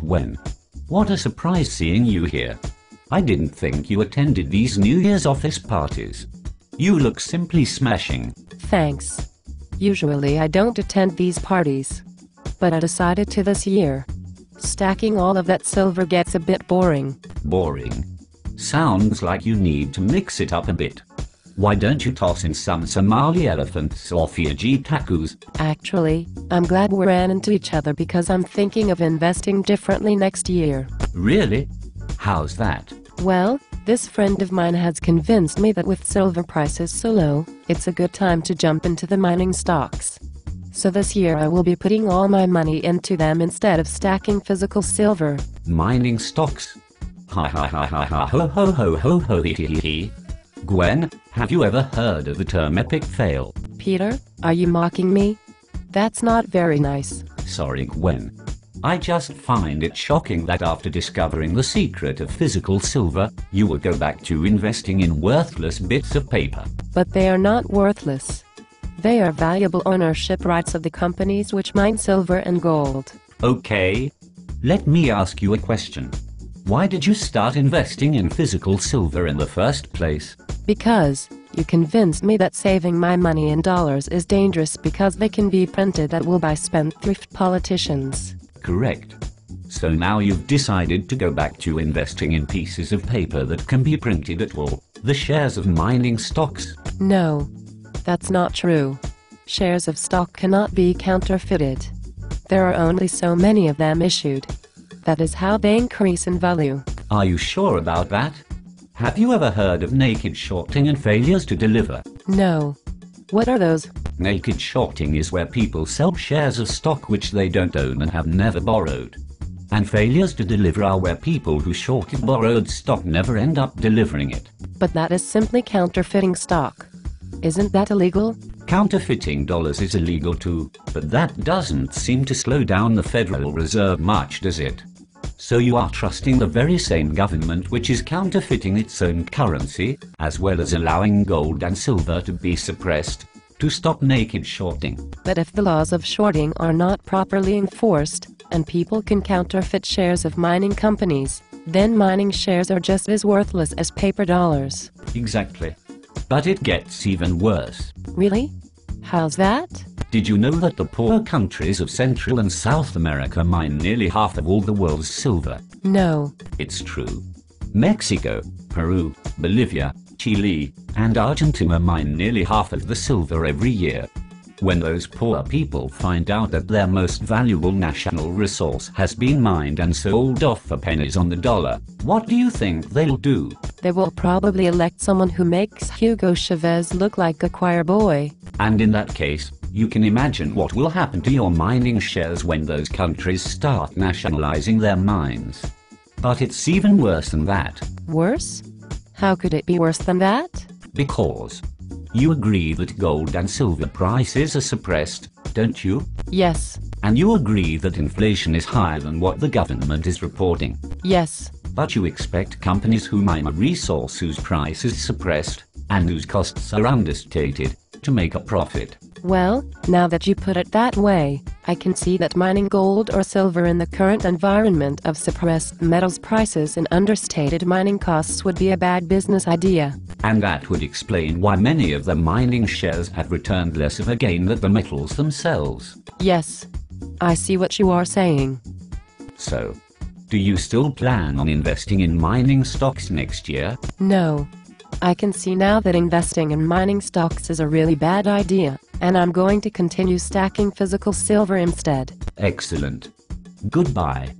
Gwen. What a surprise seeing you here. I didn't think you attended these New Year's office parties. You look simply smashing. Thanks. Usually I don't attend these parties. But I decided to this year. Stacking all of that silver gets a bit boring. Boring? Sounds like you need to mix it up a bit. Why don't you toss in some Somali elephants or Fiji tacos? Actually, I'm glad we ran into each other because I'm thinking of investing differently next year. Really? How's that? Well, this friend of mine has convinced me that with silver prices so low, it's a good time to jump into the mining stocks. So this year I will be putting all my money into them instead of stacking physical silver. Mining stocks? Ha ha ha ha ha ho ho ho ho ho hee hee hee. Gwen, have you ever heard of the term epic fail? Peter, are you mocking me? That's not very nice. Sorry, Gwen. I just find it shocking that after discovering the secret of physical silver, you would go back to investing in worthless bits of paper. But they are not worthless. They are valuable ownership rights of the companies which mine silver and gold. Okay. Let me ask you a question. Why did you start investing in physical silver in the first place? Because you convinced me that saving my money in dollars is dangerous because they can be printed at will by spendthrift politicians. Correct. So now you've decided to go back to investing in pieces of paper that can be printed at will, the shares of mining stocks. No, that's not true. Shares of stock cannot be counterfeited. There are only so many of them issued. That is how they increase in value. Are you sure about that? Have you ever heard of naked shorting and failures to deliver? No. What are those? Naked shorting is where people sell shares of stock which they don't own and have never borrowed. And failures to deliver are where people who shorted borrowed stock never end up delivering it. But that is simply counterfeiting stock. Isn't that illegal? Counterfeiting dollars is illegal too, but that doesn't seem to slow down the Federal Reserve much, does it? So you are trusting the very same government which is counterfeiting its own currency, as well as allowing gold and silver to be suppressed, to stop naked shorting. But if the laws of shorting are not properly enforced, and people can counterfeit shares of mining companies, then mining shares are just as worthless as paper dollars. Exactly. But it gets even worse. Really? How's that? Did you know that the poor countries of Central and South America mine nearly half of all the world's silver? No. It's true. Mexico, Peru, Bolivia, Chile, and Argentina mine nearly half of the silver every year. When those poor people find out that their most valuable national resource has been mined and sold off for pennies on the dollar, what do you think they'll do? They will probably elect someone who makes Hugo Chavez look like a choir boy. And in that case, you can imagine what will happen to your mining shares when those countries start nationalizing their mines. But it's even worse than that. Worse? How could it be worse than that? Because you agree that gold and silver prices are suppressed, don't you? Yes. And you agree that inflation is higher than what the government is reporting. Yes. But you expect companies who mine a resource whose price is suppressed, and whose costs are understated, to make a profit. Well, now that you put it that way, I can see that mining gold or silver in the current environment of suppressed metals prices and understated mining costs would be a bad business idea. And that would explain why many of the mining shares have returned less of a gain than the metals themselves. Yes. I see what you are saying. So, do you still plan on investing in mining stocks next year? No. I can see now that investing in mining stocks is a really bad idea, and I'm going to continue stacking physical silver instead. Excellent. Goodbye.